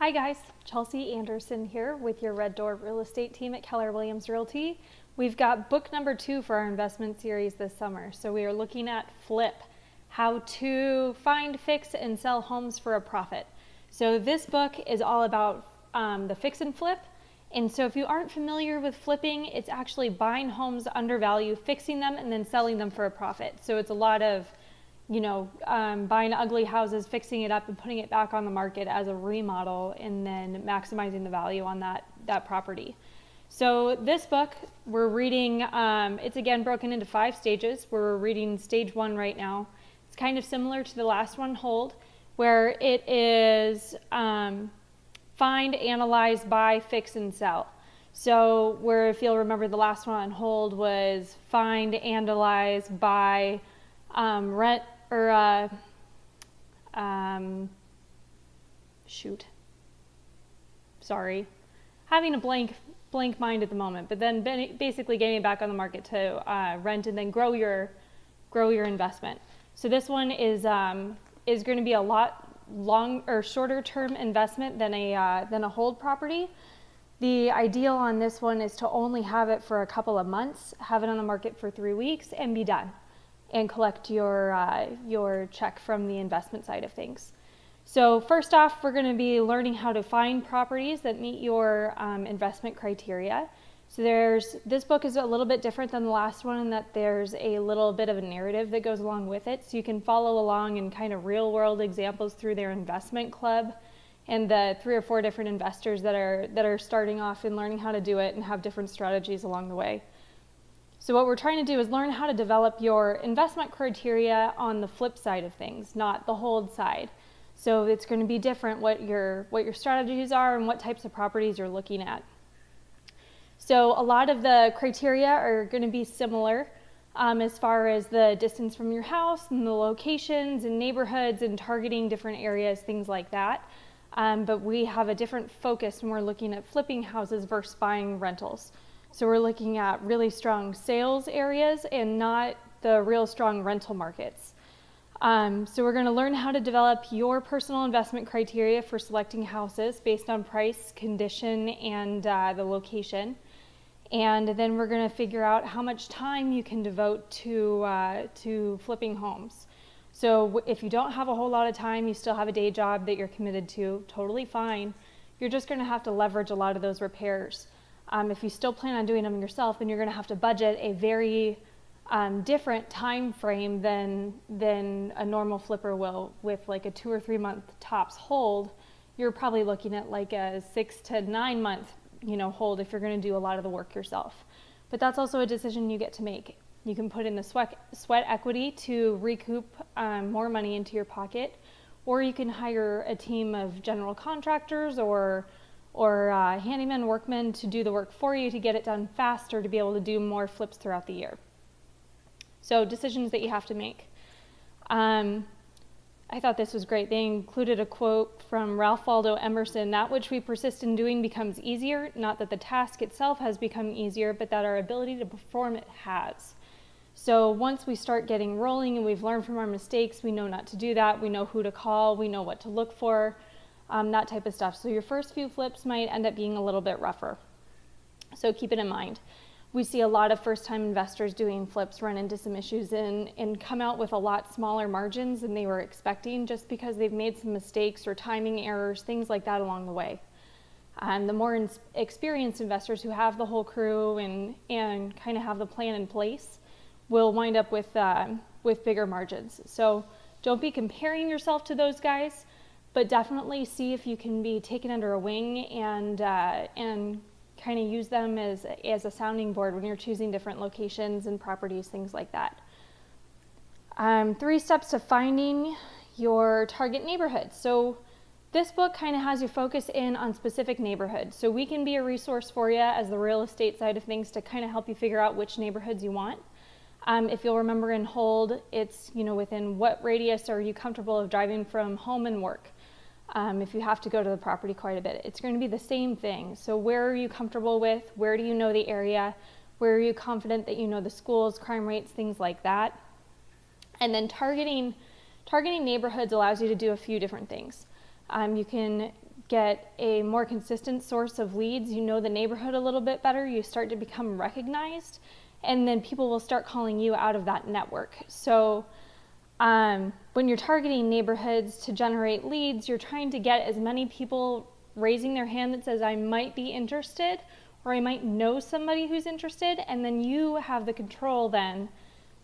Hi guys, Chelsea Anderson here with your Red Door Real Estate team at Keller Williams Realty. We've got book number 2 for our investment series this summer. So we are looking at Flip, how to find, fix, and sell homes for a profit. So this book is all about the fix and flip. And so if you aren't familiar with flipping, it's actually buying homes under value, fixing them, and then selling them for a profit. So it's a lot of buying ugly houses, fixing it up and putting it back on the market as a remodel, and then maximizing the value on that property. So this book, we're reading, it's again broken into 5 stages. We're reading stage 1 right now. It's kind of similar to the last one, Hold, where it is find, analyze, buy, fix, and sell. So where, if you'll remember, the last one on Hold was find, analyze, buy, rent, or sorry, having a blank mind at the moment, but then basically getting it back on the market to rent and then grow your investment. So this one is going to be a lot shorter term investment than a hold property. The ideal on this one is to only have it for a couple of months, have it on the market for 3 weeks, and be done, and collect your check from the investment side of things. So first off, we're going to be learning how to find properties that meet your investment criteria. So this book is a little bit different than the last one in that there's a little bit of a narrative that goes along with it. So you can follow along in kind of real world examples through their investment club and the 3 or 4 different investors that are starting off and learning how to do it and have different strategies along the way. So what we're trying to do is learn how to develop your investment criteria on the flip side of things, not the hold side. So it's going to be different what your strategies are and what types of properties you're looking at. So a lot of the criteria are going to be similar as far as the distance from your house and the locations and neighborhoods and targeting different areas, things like that. But we have a different focus when we're looking at flipping houses versus buying rentals. So we're looking at really strong sales areas and not the real strong rental markets. So we're going to learn how to develop your personal investment criteria for selecting houses based on price, condition, and the location. And then we're going to figure out how much time you can devote to flipping homes. So if you don't have a whole lot of time, you still have a day job that you're committed to, totally fine. You're just going to have to leverage a lot of those repairs. If you still plan on doing them yourself, then you're going to have to budget a very different time frame than a normal flipper will. With like a 2 or 3 month tops hold, you're probably looking at like a 6 to 9 month hold if you're going to do a lot of the work yourself. But that's also a decision you get to make. You can put in the sweat equity to recoup more money into your pocket, or you can hire a team of general contractors or handyman workmen to do the work for you to get it done faster to be able to do more flips throughout the year. So decisions that you have to make. I thought this was great. They included a quote from Ralph Waldo Emerson: "That which we persist in doing becomes easier, not that the task itself has become easier, but that our ability to perform it has." So once we start getting rolling and we've learned from our mistakes, we know not to do that, we know who to call, we know what to look for, that type of stuff. So your first few flips might end up being a little bit rougher. So keep it in mind. We see a lot of first-time investors doing flips run into some issues and come out with a lot smaller margins than they were expecting just because they've made some mistakes or timing errors, things like that along the way. The more experienced investors who have the whole crew and kind of have the plan in place will wind up with bigger margins. So don't be comparing yourself to those guys, but definitely see if you can be taken under a wing and kind of use them as a sounding board when you're choosing different locations and properties, things like that. 3 steps to finding your target neighborhood. So this book kind of has you focus in on specific neighborhoods. So we can be a resource for you as the real estate side of things to kind of help you figure out which neighborhoods you want. If you'll remember in Hold, it's within what radius are you comfortable of driving from home and work. If you have to go to the property quite a bit, it's going to be the same thing. So where are you comfortable with? Where do you know the area? Where are you confident that you know the schools, crime rates, things like that? And then targeting neighborhoods allows you to do a few different things. You can get a more consistent source of leads, you know the neighborhood a little bit better, you start to become recognized, and then people will start calling you out of that network. So when you're targeting neighborhoods to generate leads, you're trying to get as many people raising their hand that says, I might be interested, or I might know somebody who's interested, and then you have the control then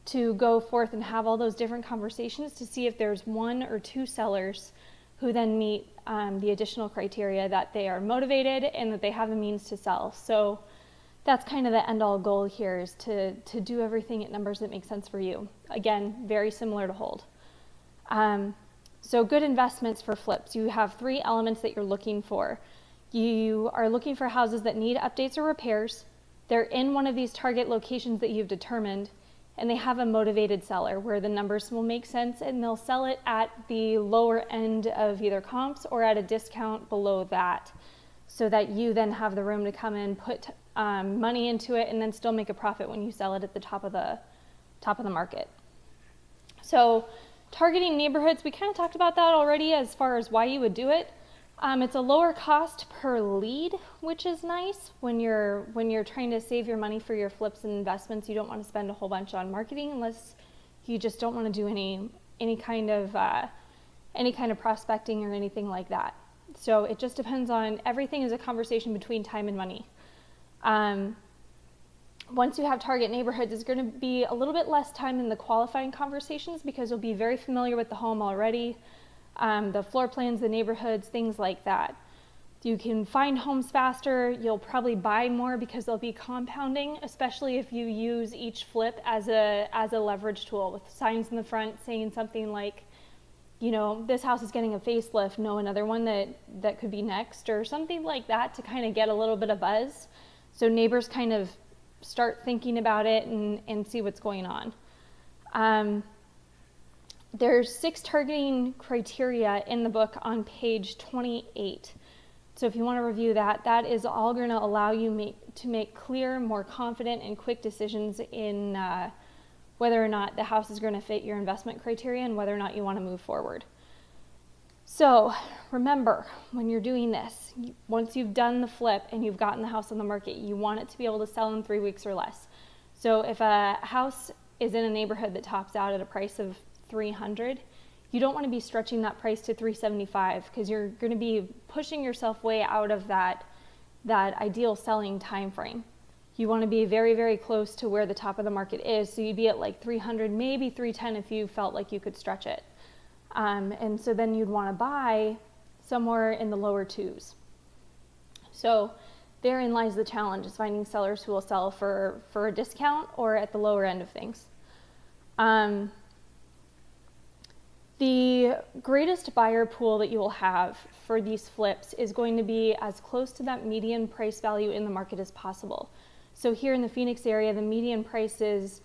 to go forth and have all those different conversations to see if there's one or two sellers who then meet the additional criteria that they are motivated and that they have the means to sell. So that's kind of the end-all goal here, is to do everything at numbers that make sense for you. Again, very similar to hold. So good investments for flips. You have 3 elements that you're looking for. You are looking for houses that need updates or repairs. They're in one of these target locations that you've determined, and they have a motivated seller where the numbers will make sense, and they'll sell it at the lower end of either comps or at a discount below that, so that you then have the room to come in, put money into it, and then still make a profit when you sell it at the top of the market. So targeting neighborhoods, we kind of talked about that already as far as why you would do it. It's a lower cost per lead, which is nice. When you're trying to save your money for your flips and investments, you don't want to spend a whole bunch on marketing unless you just don't want to do any kind of prospecting or anything like that. So it just depends on, everything is a conversation between time and money. Once you have target neighborhoods, it's going to be a little bit less time in the qualifying conversations because you'll be very familiar with the home already. The floor plans, the neighborhoods, things like that. You can find homes faster. You'll probably buy more because they'll be compounding, especially if you use each flip as a leverage tool with signs in the front saying something like, you know, this house is getting a facelift, know another one that could be next, or something like that, to kind of get a little bit of buzz. So neighbors kind of start thinking about it and see what's going on. There's 6 targeting criteria in the book on page 28. So if you want to review that, that is all going to allow you to make clear, more confident, and quick decisions in whether or not the house is going to fit your investment criteria and whether or not you want to move forward. So remember, when you're doing this, once you've done the flip and you've gotten the house on the market, you want it to be able to sell in 3 weeks or less. So if a house is in a neighborhood that tops out at a price of $300, you don't want to be stretching that price to $375 because you're going to be pushing yourself way out of that ideal selling time frame. You want to be very, very close to where the top of the market is, so you'd be at like $300, maybe $310 if you felt like you could stretch it. And so then you'd want to buy somewhere in the lower 2s. So therein lies the challenge, is finding sellers who will sell for a discount or at the lower end of things. The greatest buyer pool that you will have for these flips is going to be as close to that median price value in the market as possible. So here in the Phoenix area, the median price is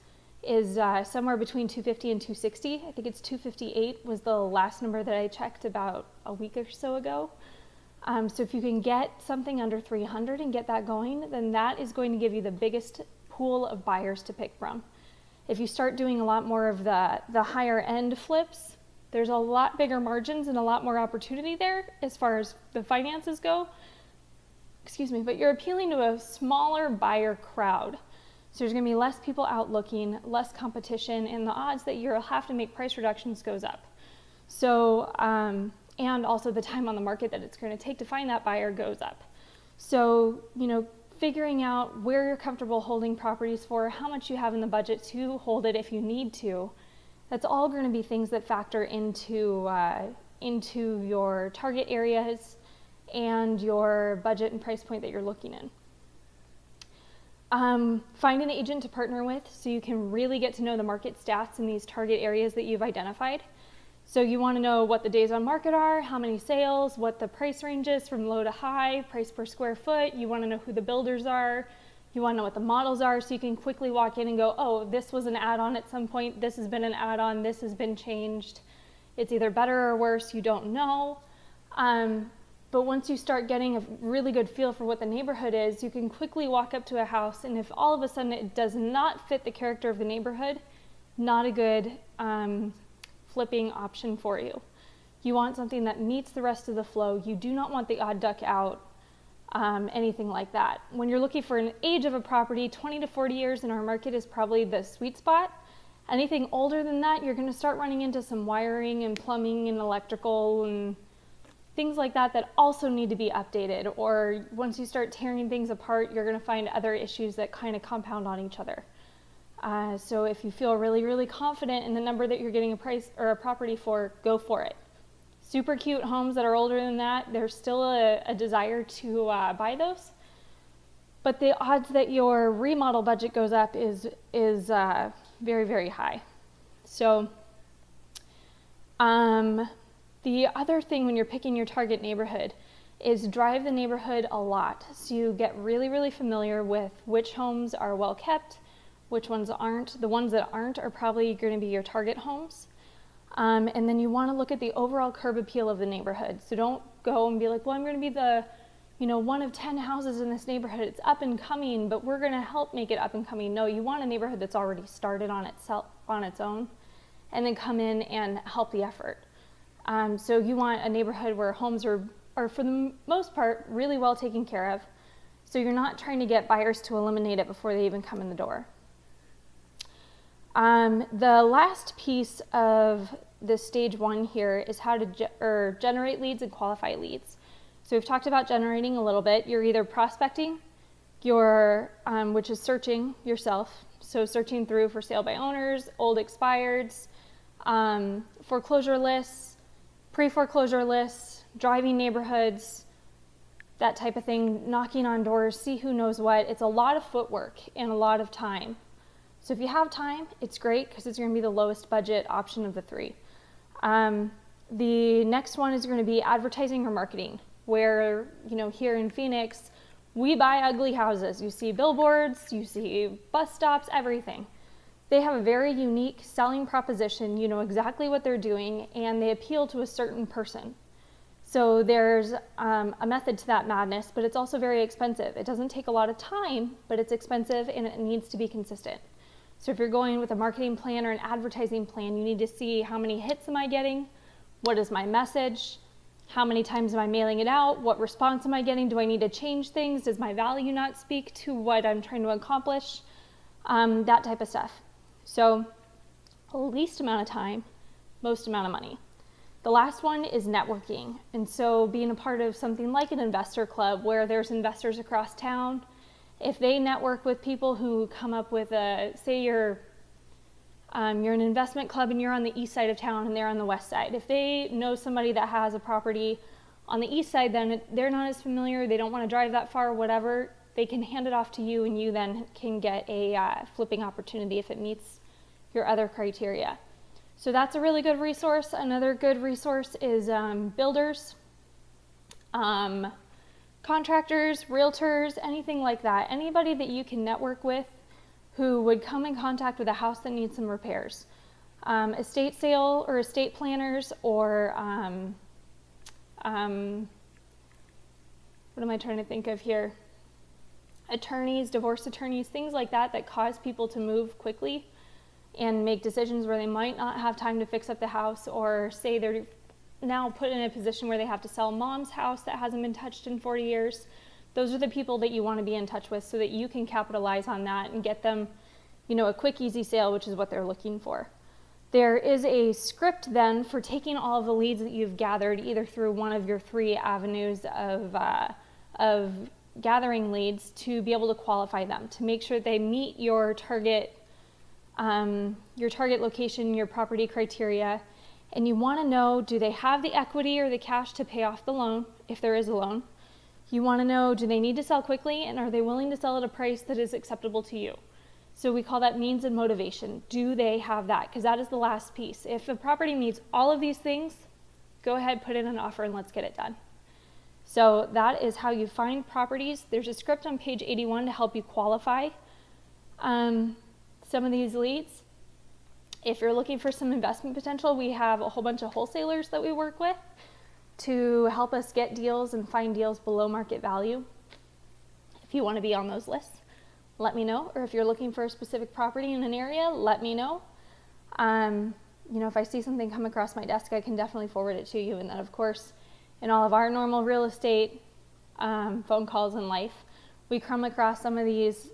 somewhere between $250 and $260. I think it's $258 was the last number that I checked about a week or so ago. So if you can get something under $300 and get that going, then that is going to give you the biggest pool of buyers to pick from. If you start doing a lot more of the higher end flips, there's a lot bigger margins and a lot more opportunity there as far as the finances go. But you're appealing to a smaller buyer crowd. So there's going to be less people out looking, less competition, and the odds that you'll have to make price reductions goes up. So, and also the time on the market that it's going to take to find that buyer goes up. So, you know, figuring out where you're comfortable holding properties for, how much you have in the budget to hold it if you need to, that's all going to be things that factor into your target areas and your budget and price point that you're looking in. Find an agent to partner with so you can really get to know the market stats in these target areas that you've identified. So you want to know what the days on market are, how many sales, what the price range is from low to high, price per square foot. You want to know who the builders are. You want to know what the models are so you can quickly walk in and go, oh, this was an add-on at some point, this has been an add-on, this has been changed. It's either better or worse, you don't know. But once you start getting a really good feel for what the neighborhood is, you can quickly walk up to a house, and if all of a sudden it does not fit the character of the neighborhood, not a good flipping option for you. You want something that meets the rest of the flow. You do not want the odd duck out, anything like that. When you're looking for an age of a property, 20 to 40 years in our market is probably the sweet spot. Anything older than that, you're going to start running into some wiring and plumbing and electrical and things like that that also need to be updated. Or once you start tearing things apart, you're going to find other issues that kind of compound on each other. So if you feel really, really confident in the number that you're getting a price or a property for, go for it. Super cute homes that are older than that, there's still a desire to buy those. But the odds that your remodel budget goes up is very, very high. So the other thing when you're picking your target neighborhood is drive the neighborhood a lot. So you get really, really familiar with which homes are well kept, which ones aren't. The ones that aren't are probably going to be your target homes. And then you want to look at the overall curb appeal of the neighborhood. So don't go and be like, well, I'm going to be the, one of 10 houses in this neighborhood. It's up and coming, but we're going to help make it up and coming. No, you want a neighborhood that's already started on itself, on its own, and then come in and help the effort. So you want a neighborhood where homes are for the most part really well taken care of. So you're not trying to get buyers to eliminate it before they even come in the door. The last piece of the stage 1 here is how to generate leads and qualify leads. So we've talked about generating a little bit. You're either prospecting, which is searching yourself. So searching through for sale by owners, old expireds, foreclosure lists, pre-foreclosure lists, driving neighborhoods, that type of thing, knocking on doors, see who knows what. It's a lot of footwork and a lot of time. So if you have time, it's great because it's going to be the lowest budget option of the 3. The next one is going to be advertising or marketing, where, here in Phoenix, we buy ugly houses. You see billboards, you see bus stops, everything. They have a very unique selling proposition. You know exactly what they're doing, and they appeal to a certain person. So there's a method to that madness, but it's also very expensive. It doesn't take a lot of time, but it's expensive and it needs to be consistent. So if you're going with a marketing plan or an advertising plan, you need to see how many hits am I getting? What is my message? How many times am I mailing it out? What response am I getting? Do I need to change things? Does my value not speak to what I'm trying to accomplish? That type of stuff. So least amount of time, most amount of money. The last one is networking. And so being a part of something like an investor club where there's investors across town, if they network with people who come up with say you're an investment club and you're on the east side of town and they're on the west side. If they know somebody that has a property on the east side, then they're not as familiar, they don't want to drive that far, whatever, they can hand it off to you and you then can get a flipping opportunity if it meets your other criteria. So that's a really good resource. Another good resource is builders, contractors, realtors, anything like that. Anybody that you can network with who would come in contact with a house that needs some repairs. Estate sale or estate planners or what am I trying to think of here? Attorneys, divorce attorneys, things like that that cause people to move quickly and make decisions where they might not have time to fix up the house, or say they're now put in a position where they have to sell mom's house that hasn't been touched in 40 years. Those are the people that you want to be in touch with so that you can capitalize on that and get them, a quick, easy sale, which is what they're looking for. There is a script then for taking all of the leads that you've gathered either through one of your 3 avenues of gathering leads to be able to qualify them, to make sure they meet your target location, your property criteria. And you want to know, do they have the equity or the cash to pay off the loan, if there is a loan? You want to know, do they need to sell quickly, and are they willing to sell at a price that is acceptable to you? So we call that means and motivation. Do they have that? Because that is the last piece. If a property meets all of these things, go ahead, put in an offer, and let's get it done. So that is how you find properties. There's a script on page 81 to help you qualify some of these leads. If you're looking for some investment potential, we have a whole bunch of wholesalers that we work with to help us get deals and find deals below market value. If you want to be on those lists, let me know. Or if you're looking for a specific property in an area, let me know. if I see something come across my desk, I can definitely forward it to you. And then, of course, in all of our normal real estate phone calls in life, we come across some of these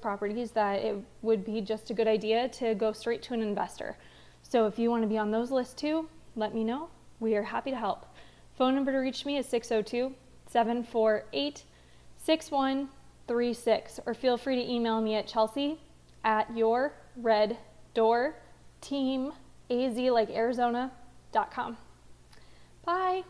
properties that it would be just a good idea to go straight to an investor. So if you want to be on those lists too, let me know. We are happy to help. Phone number to reach me is 602-748-6136, or feel free to email me at chelsea@yourreddoorteamaz like Arizona.com. Bye.